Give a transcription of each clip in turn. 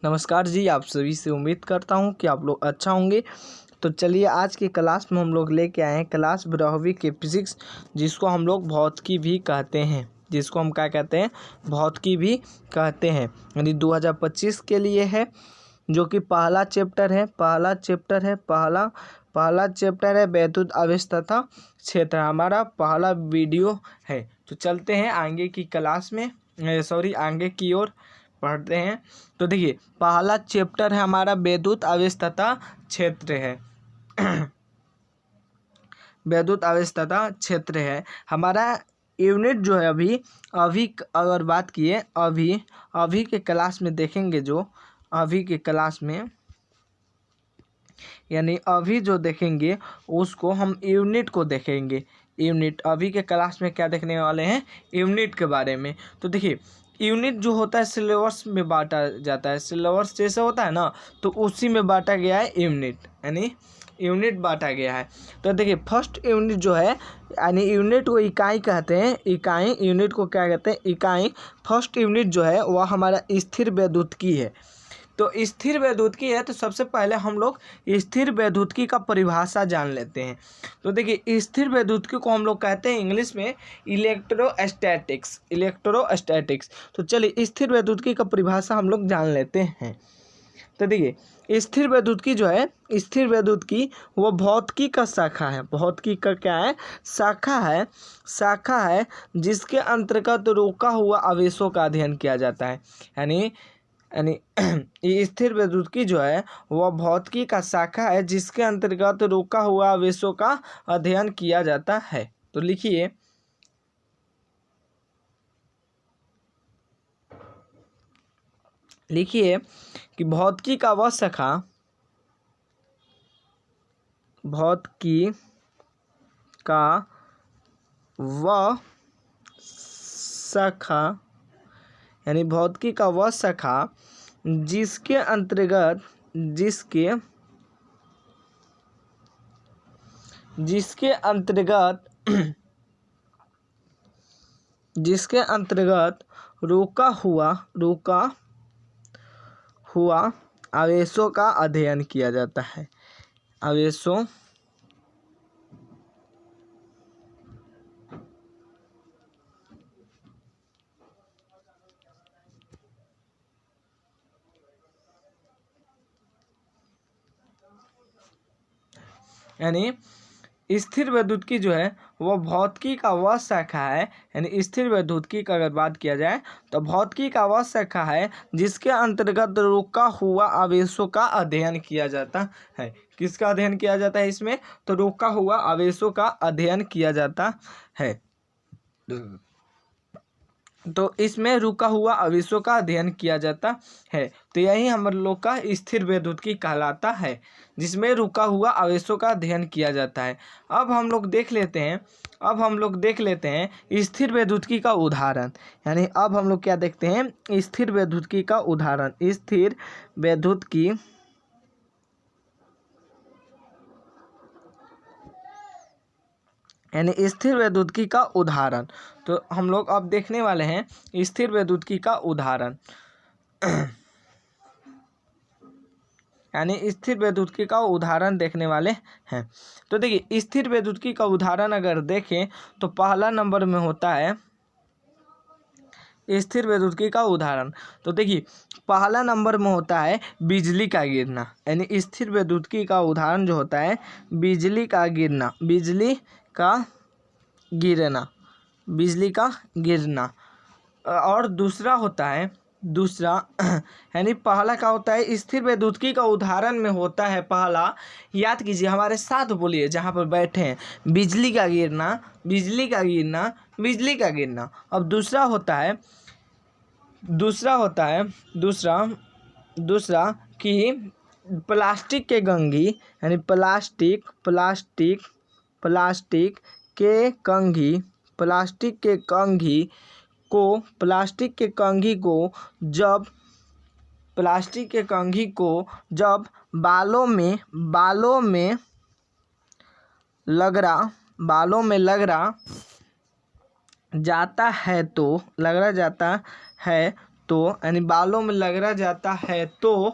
नमस्कार जी, आप सभी से उम्मीद करता हूँ कि आप लोग अच्छा होंगे। तो चलिए आज की क्लास में हम लोग लेके आए हैं क्लास 12वीं की फिजिक्स, जिसको हम लोग भौतिकी भी कहते हैं। जिसको हम क्या कहते हैं? भौतिकी भी कहते हैं। यानी 2025 के लिए है, जो कि पहला चैप्टर है वैद्युत आवेश तथा क्षेत्र। हमारा पहला वीडियो है। तो चलते हैं आगे की क्लास में, आगे की ओर पढ़ते हैं। तो देखिए, पहला चैप्टर है हमारा वैद्युत आवेश तथा क्षेत्र है। वैद्युत आवेश तथा क्षेत्र है हमारा यूनिट जो है। अभी अगर बात किए अभी के क्लास में देखेंगे, जो अभी के क्लास में यानी अभी जो देखेंगे उसको हम यूनिट को देखेंगे। यूनिट अभी के क्लास में क्या देखने वाले हैं? यूनिट के बारे में। तो देखिए, यूनिट जो होता है सिलेबस में बांटा जाता है। सिलेबस जैसे होता है ना, तो उसी में बांटा गया है यूनिट, यानी यूनिट बांटा गया है। तो देखिए, फर्स्ट यूनिट जो है, यानी यूनिट को इकाई कहते हैं। इकाई, यूनिट को क्या कहते हैं? इकाई। फर्स्ट यूनिट जो है वह हमारा स्थिर वैद्युतिकी है। तो स्थिर वैद्युतिकी है, तो सबसे पहले हम लोग स्थिर वैद्युतिकी का परिभाषा जान लेते हैं। तो देखिए, स्थिर वैद्युतिकी को हम लोग कहते हैं इंग्लिश में इलेक्ट्रोस्टैटिक्स। तो चलिए स्थिर वैद्युतिकी का परिभाषा हम लोग जान लेते हैं। तो देखिए, स्थिर वैद्युतिकी जो है, स्थिर वैद्युतिकी वो भौतिकी का शाखा है। भौतिकी का क्या है? शाखा है जिसके अंतर्गत रोका हुआ आवेशों का अध्ययन किया जाता है। यानी ये स्थिर वैद्युतिकी जो है वह भौतिकी का शाखा है जिसके अंतर्गत रोका हुआ आवेशों का अध्ययन किया जाता है। तो लिखिए, कि भौतिकी का वह शाखा यानी भौतिकी का वह शाखा जिसके अंतर्गत रोका हुआ आवेशों का अध्ययन किया जाता है। आवेशों यानी स्थिर वैद्युतिकी जो है वह भौतिकी का वह शाखा है। यानी स्थिर वैद्युतिकी का अगर बात किया जाए तो भौतिकी का वह शाखा है जिसके अंतर्गत रुका हुआ आवेशों का अध्ययन किया जाता है। किसका अध्ययन किया जाता है इसमें? तो रुका हुआ आवेशों का अध्ययन किया जाता है। तो इसमें रुका हुआ आवेशों का अध्ययन किया जाता है। तो यही हम लोग का स्थिर वैद्युतिकी कहलाता है, जिसमें रुका हुआ आवेशों का अध्ययन किया जाता है। अब हम लोग देख लेते हैं स्थिर वैद्युतिकी का उदाहरण। यानी अब हम लोग क्या देखते हैं? स्थिर वैद्युतिकी का उदाहरण। स्थिर वैद्युतिकी यानी स्थिर वैद्युतिकी का उदाहरण। तो हम लोग अब देखने वाले हैं स्थिर वैद्युतिकी का उदाहरण। यानी स्थिर वैद्युतिकी का उदाहरण देखने वाले हैं। तो देखिए, स्थिर वैद्युतिकी का उदाहरण अगर देखें तो पहला नंबर में होता है स्थिर वैद्युतिकी का उदाहरण। तो देखिए, पहला नंबर में होता है बिजली का गिरना। यानी स्थिर वैद्युतिकी का उदाहरण जो होता है बिजली का गिरना। और दूसरा यानी पहला का होता है स्थिर वैद्युतिकी का उदाहरण में होता है पहला, याद कीजिए, हमारे साथ बोलिए जहाँ पर बैठे हैं, बिजली का गिरना। अब दूसरा कि प्लास्टिक के कंघी, यानी प्लास्टिक के कंघी को जब बालों में लगरा जाता है तो यानी बालों में लगरा जाता है तो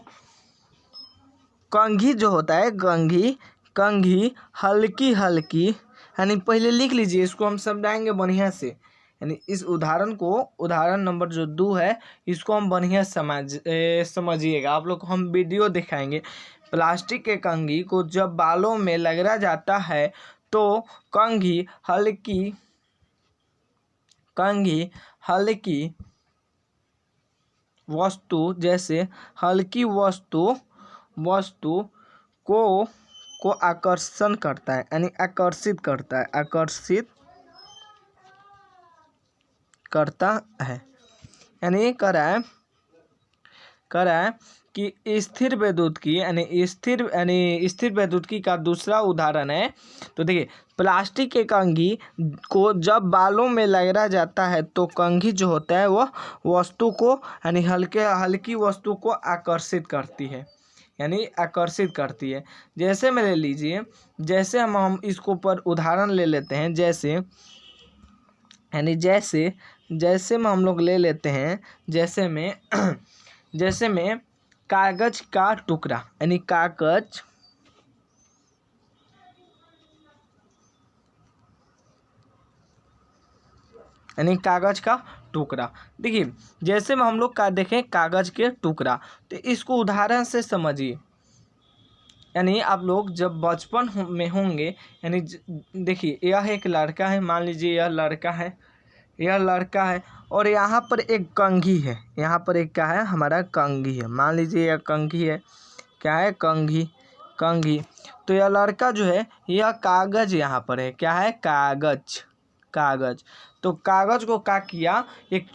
कंघी जो होता है कंघी हल्की हल्की, यानी पहले लिख लीजिए, इसको हम समझाएंगे बढ़िया से। यानी इस उदाहरण नंबर जो 2 है इसको हम बढ़िया समझिएगा। आप लोग को हम वीडियो दिखाएंगे। प्लास्टिक के कंघी को जब बालों में लगरा जाता है तो कंघी हल्की वस्तु जैसे हल्की वस्तु को आकर्षण करता है, यानी आकर्षित करता है। यानी कह रहा है कि स्थिर वैद्युतिकी का दूसरा उदाहरण है। तो देखिए, प्लास्टिक के कंघी को जब बालों में लगरा जाता है तो कंघी जो होता है वो वस्तु को, यानी हल्की वस्तु को आकर्षित करती है। जैसे में ले लीजिए, जैसे हम इसको पर उदाहरण ले लेते हैं, जैसे में हम लोग ले लेते हैं, जैसे में कागज का टुकड़ा, यानी कागज का टुकड़ा। देखिए, जैसे में हम लोग का देखें कागज के टुकड़ा, तो इसको उदाहरण से समझिए। यानी आप लोग जब बचपन में होंगे, यानी देखिए यह एक लड़का है, मान लीजिए यह लड़का है और यहाँ पर एक कंघी है, यहाँ पर एक क्या है, हमारा कंघी है। मान लीजिए यह कंघी है, क्या है, कंघी। तो यह लड़का जो है, यह कागज यहाँ पर है, क्या है, कागज। तो कागज को क्या किया, एक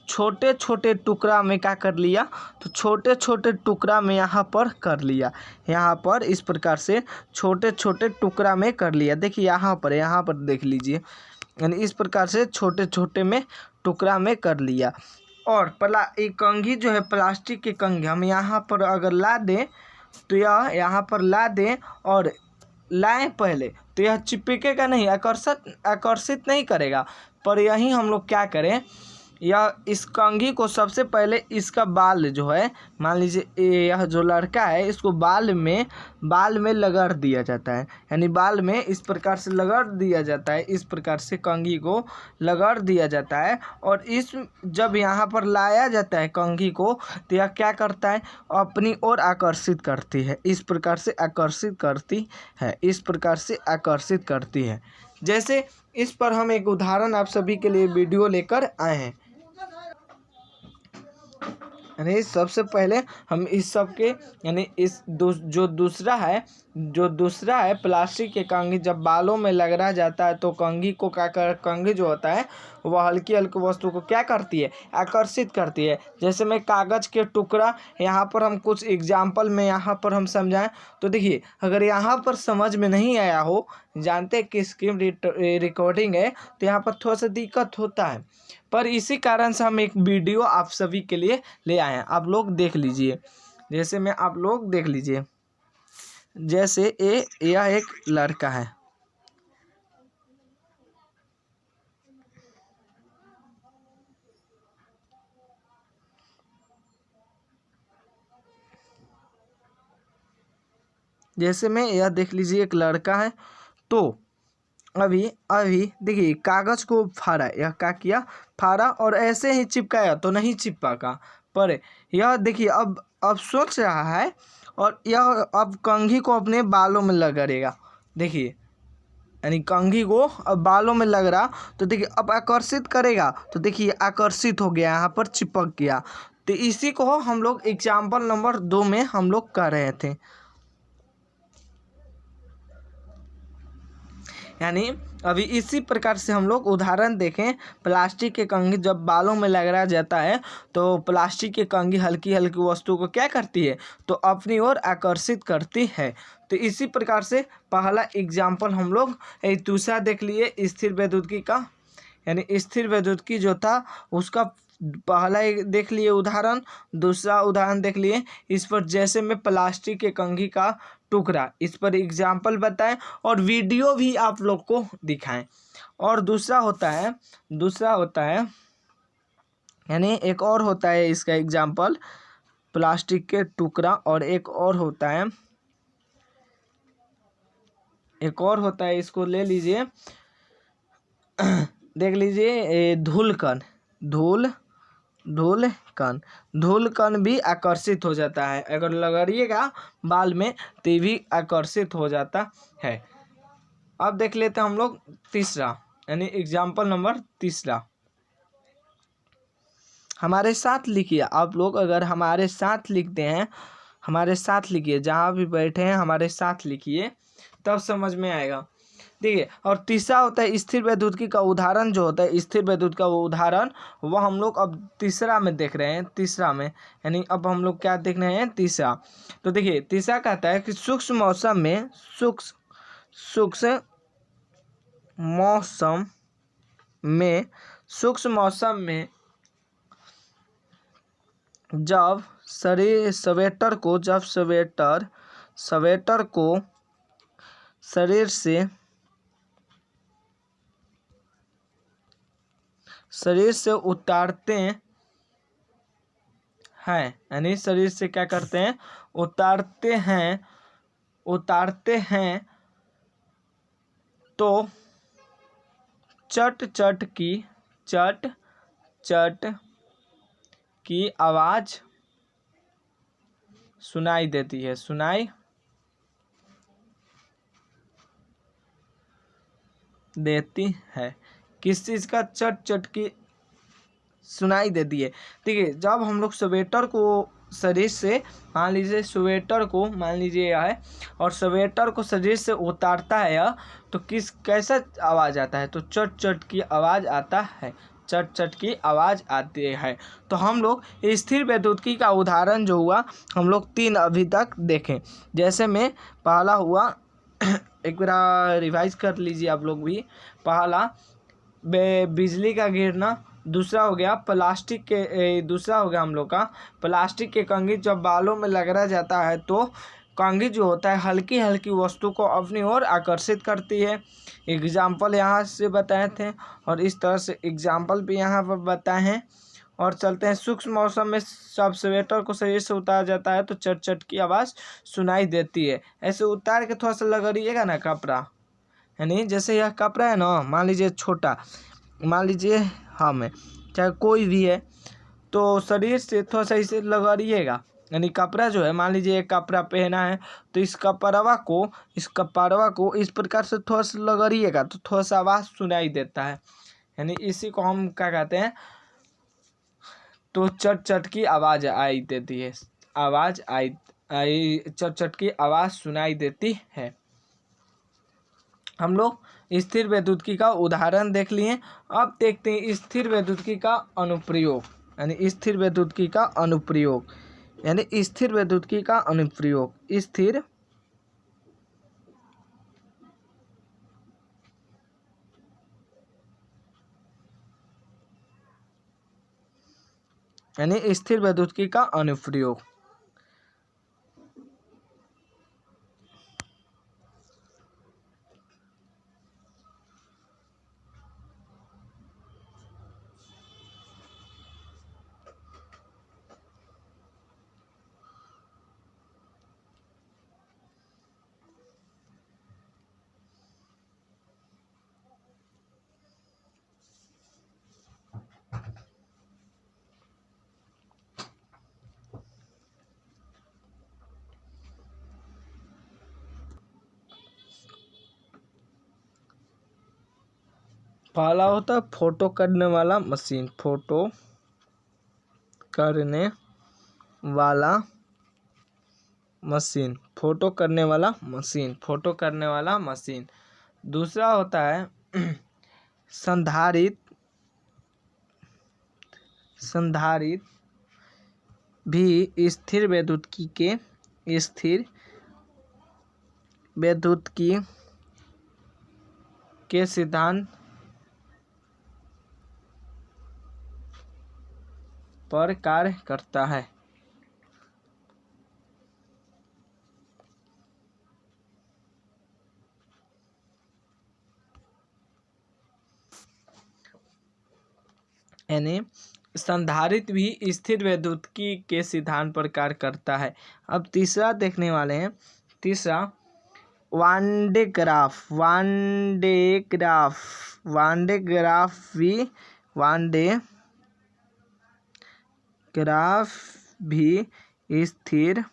छोटे टुकड़ा में क्या कर लिया, तो छोटे टुकड़ा में यहाँ पर कर लिया, यहाँ पर इस प्रकार से छोटे टुकड़ा में कर लिया। देखिए यहाँ पर देख लीजिए, यानी इस प्रकार से छोटे में टुकड़ा में कर लिया। और एक कंघी जो है, प्लास्टिक की कंघी हम यहाँ पर अगर ला दें, तो यह यहाँ पर ला दें और लाएं पहले, तो यह चिपकेगा नहीं, आकर्षित नहीं करेगा। पर यही हम लोग क्या करें, या इस कंघी को सबसे पहले इसका बाल जो है, मान लीजिए यह जो लड़का है, इसको बाल में लगड़ दिया जाता है, यानी बाल में इस प्रकार से लगड़ दिया जाता है, इस प्रकार से कंघी को लगड़ दिया जाता है। और जब यहाँ पर लाया जाता है कंघी को, तो यह क्या करता है, अपनी ओर आकर्षित करती है, इस प्रकार से आकर्षित करती है। जैसे इस पर हम एक उदाहरण आप सभी के लिए वीडियो लेकर आए हैं। यानी सबसे पहले हम इस सब के, यानी जो दूसरा है प्लास्टिक के कंघी जब बालों में लगरा जाता है तो कंघी जो होता है वह हल्की वस्तु को क्या करती है, आकर्षित करती है। जैसे में कागज के टुकड़ा, यहाँ पर हम कुछ एग्जाम्पल में यहाँ पर हम समझाएं। तो देखिए, अगर यहाँ पर समझ में नहीं आया हो, जानते कि स्क्रीन रिकॉर्डिंग है, तो यहाँ पर थोड़ा सा दिक्कत होता है, पर इसी कारण से हम एक वीडियो आप सभी के लिए ले आए हैं। आप लोग देख लीजिए, जैसे में आप लोग देख लीजिए, जैसे यह एक लड़का है, जैसे में यह देख लीजिए एक लड़का है। तो अभी देखिए कागज को फाड़ा, यह क्या किया, फाड़ा और ऐसे ही चिपकाया तो नहीं चिपका, पर यह देखिए अब सोच रहा है और यह अब कंघी को अपने बालों में लगेगा। देखिए, यानी कंघी को अब बालों में लग रहा, तो देखिए अब आकर्षित करेगा, तो देखिए आकर्षित हो गया, यहाँ पर चिपक गया। तो इसी को हम लोग एग्जाम्पल नंबर 2 में हम लोग कर रहे थे। यानी अभी इसी प्रकार से हम लोग उदाहरण देखें, प्लास्टिक के कंघी जब बालों में लगरा जाता है तो प्लास्टिक की कंघी हल्की वस्तु को क्या करती है, तो अपनी ओर आकर्षित करती है। तो इसी प्रकार से पहला एग्जाम्पल हम लोग दूसरा देख लिए स्थिर वैद्युतिकी का, यानी स्थिर वैद्युतिकी जो था उसका पहला देख लिए उदाहरण, दूसरा उदाहरण देख लिए इस पर जैसे में प्लास्टिक के कंघी का टुकड़ा, इस पर एग्जाम्पल बताएं और वीडियो भी आप लोग को दिखाएं। और दूसरा होता है यानी एक और होता है इसका एग्जाम्पल प्लास्टिक के टुकड़ा, और एक और होता है इसको ले लीजिए, देख लीजिए धूलकण। धूलकण भी आकर्षित हो जाता है, अगर लगाइएगा बाल में तो ये भी आकर्षित हो जाता है। अब देख लेते हैं हम लोग तीसरा, यानी एग्जाम्पल नंबर तीसरा। हमारे साथ लिखिए आप लोग, अगर हमारे साथ लिखते हैं, हमारे साथ लिखिए, जहाँ भी बैठे हैं हमारे साथ लिखिए, तब समझ में आएगा। देखिए, और तीसरा होता है स्थिर वैद्युतिकी का उदाहरण। जो होता है स्थिर विद्युत का उदाहरण, वह हम लोग अब तीसरा में देख रहे हैं। तीसरा में यानी अब हम लोग क्या देख रहे हैं, तीसरा। तो देखिए तीसरा कहता है कि सूक्ष्म मौसम में सूक्ष्म मौसम में जब स्वेटर को शरीर से उतारते हैं, यानी शरीर से क्या करते हैं, उतारते हैं, तो चट चट की आवाज सुनाई देती है। किस चीज़ का चट चट की सुनाई देती है? देखिए, जब हम लोग स्वेटर को शरीर से, मान लीजिए स्वेटर को, मान लीजिए यह है, और स्वेटर को शरीर से उतारता है यह, तो कैसा आवाज़ आता है? तो चट चट की आवाज़ आता है, चट चट की आवाज़ आती है। तो हम लोग स्थिर वैद्युतिकी का उदाहरण जो हुआ, हम लोग 3 अभी तक देखें। जैसे में पहला हुआ एक बार रिवाइज कर लीजिए आप लोग भी। पहला बिजली का गिरना, दूसरा हो गया दूसरा हो गया हम लोग का प्लास्टिक के कंघी जब बालों में लगाया जाता है, तो कंघी जो होता है हल्की हल्की वस्तु को अपनी ओर आकर्षित करती है। एग्जाम्पल यहाँ से बताए थे, और इस तरह से एग्जाम्पल भी यहाँ पर बताए हैं। और चलते हैं, सूक्ष्म मौसम में सब स्वेटर को शरीर से उतारा जाता है तो चट चट की आवाज़ सुनाई देती है। ऐसे उतार के थोड़ा सा लगाइएगा ना कपड़ा, यानी जैसे यह कपड़ा है ना, मान लीजिए छोटा, मान लीजिए हम चाहे कोई भी है, तो शरीर से थोड़ा सा इसे लगाइएगा। यानी कपड़ा जो है, मान लीजिए एक कपड़ा पहना है, तो इस कपड़वा को इस प्रकार से थोड़ा सा लगाइएगा, तो थोड़ा सा आवाज़ सुनाई देता है। यानी इसी को हम क्या कहते हैं, तो चट चट की आवाज़ आई देती है, चट चट की आवाज़ सुनाई देती है। हम लोग स्थिर वैद्युतिकी का उदाहरण देख लिए। अब देखते हैं स्थिर वैद्युतिकी का अनुप्रयोग, यानी स्थिर वैद्युतिकी का अनुप्रयोग, स्थिर स्थिर वैद्युतिकी का अनुप्रयोग। पहला होता है फोटो करने वाला मशीन, फोटो करने वाला मशीन। दूसरा होता है संधारित्र भी स्थिर वैद्युतिकी के सिद्धांत पर कार्य करता है। यानी संधारित्र भी स्थिर वैद्युतिकी के सिद्धांत पर कार्य करता है। अब तीसरा देखने वाले हैं, तीसरा वान डे ग्राफ। भी स्थिर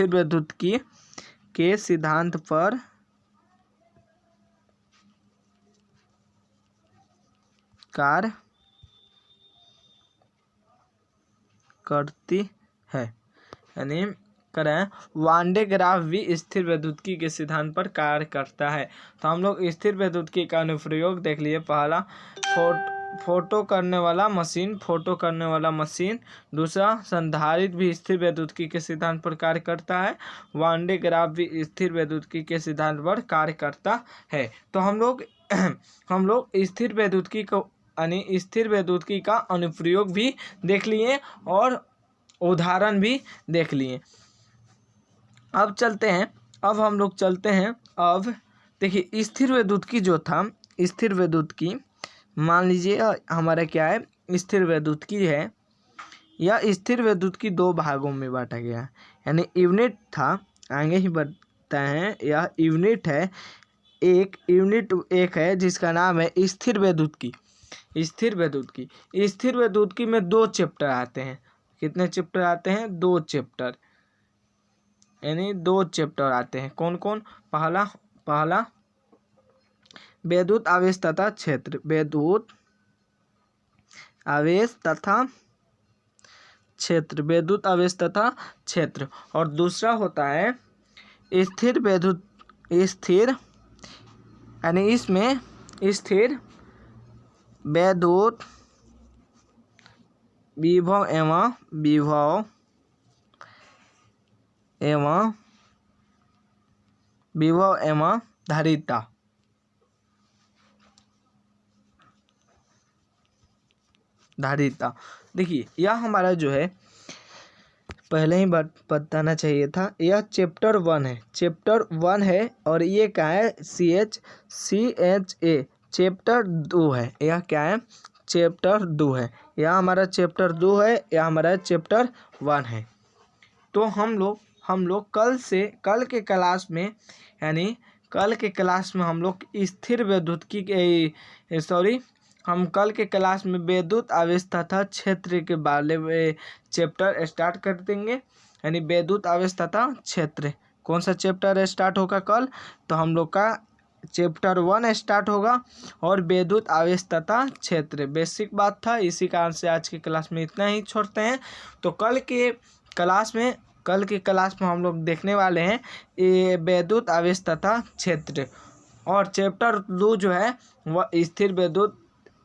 वैद्युतिकी के सिद्धांत पर कार्य करती है। यानी करें वान डे ग्राफ भी स्थिर वैद्युतिकी के सिद्धांत पर कार्य करता है। तो हम लोग स्थिर वैद्युतिकी का अनुप्रयोग देख लिए। पहला फोटो करने वाला मशीन। दूसरा संधारित्र भी स्थिर वैद्युतिकी के सिद्धांत पर कार्य करता है। वान डे ग्राफ भी स्थिर वैद्युतिकी के सिद्धांत पर कार्य करता है। तो हम लोग स्थिर वैद्युतिकी का अनुप्रयोग भी देख लिए और उदाहरण भी देख लिए। अब हम लोग चलते हैं। अब देखिए स्थिर वैद्युतिकी जो था, स्थिर वैद्युतिकी मान लीजिए हमारा क्या है, स्थिर वैद्युतिकी है। यह स्थिर वैद्युतिकी दो भागों में बांटा गया है। यानी यूनिट था, आगे ही बताए हैं, यह यूनिट है। एक है जिसका नाम है स्थिर वैद्युतिकी। स्थिर वैद्युतिकी में 2 चैप्टर आते हैं। कितने चैप्टर आते हैं? 2 चैप्टर, यानी 2 चैप्टर आते हैं। कौन कौन? पहला विद्युत आवेश तथा क्षेत्र, विद्युत आवेश तथा क्षेत्र। और दूसरा होता है स्थिर यानी इसमें स्थिर विद्युत विभव एवं धारिता। देखिए यह हमारा जो है पहले ही बताना चाहिए था, यह चैप्टर 1 है और ये क्या है? CHA चैप्टर 2 है। यह क्या है? चैप्टर 2 है। यह हमारा चैप्टर 2 है, यह हमारा चैप्टर 1 है। तो हम लोग कल के क्लास में, यानी कल के क्लास में हम लोग स्थिर वैद्युतिकी हम कल के क्लास में विद्युत आवेश तथा क्षेत्र के बारे में चैप्टर स्टार्ट कर देंगे। यानी विद्युत आवेश तथा क्षेत्र, कौन सा चैप्टर स्टार्ट होगा कल? तो हम लोग का चैप्टर 1 स्टार्ट होगा और विद्युत आवेश तथा क्षेत्र। बेसिक बात था, इसी कारण से आज की क्लास में इतना ही छोड़ते हैं। तो कल के क्लास में हम लोग देखने वाले हैं ये विद्युत आवेश तथा क्षेत्र, और चैप्टर 2 जो है वह स्थिर वैद्युत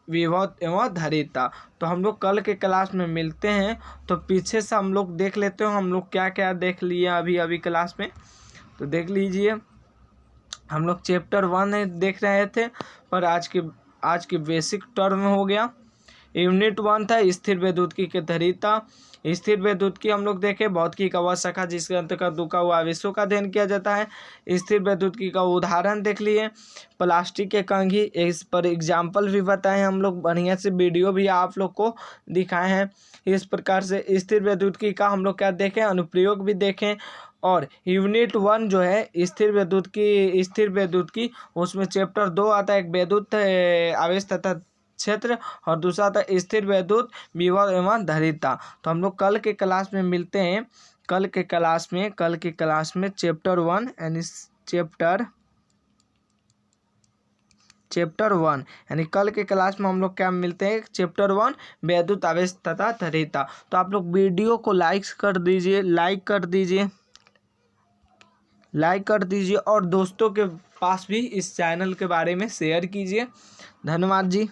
विभव एवं धारिता। तो हम लोग कल के क्लास में मिलते हैं। तो पीछे से हम लोग देख लेते हो हम लोग क्या क्या देख लिए अभी क्लास में। तो देख लीजिए, हम लोग चैप्टर 1 देख रहे थे, पर आज के बेसिक टर्म हो गया। यूनिट 1 था स्थिर वैद्युतिकी के धारिता। स्थिर वैद्युतिकी हम लोग देखे भौतिकी का वह शाखा जिसके अंतर्गत रुका हुआ आवेशों का अध्ययन किया जाता है। स्थिर वैद्युतिकी का उदाहरण देख लिए, प्लास्टिक के कंघी, इस पर एग्जाम्पल भी बताए हम लोग, बढ़िया से वीडियो भी आप लोग को दिखाए हैं। इस प्रकार से स्थिर वैद्युतिकी का हम लोग क्या देखें, अनुप्रयोग भी देखें। और यूनिट 1 जो है स्थिर वैद्युतिकी उसमें चैप्टर 2 आता है, एक विद्युत आवेश तथा क्षेत्र, और दूसरा था स्थिर वैद्युत विभव एवं धारिता। तो हम लोग कल के क्लास में मिलते हैं। कल के क्लास में चैप्टर 1 यानी चैप्टर 1 यानी कल के क्लास में हम लोग क्या मिलते हैं? चैप्टर 1 विद्युत आवेश तथा धारिता। तो आप लोग वीडियो को लाइक कर दीजिए और दोस्तों के पास भी इस चैनल के बारे में शेयर कीजिए। धन्यवाद जी।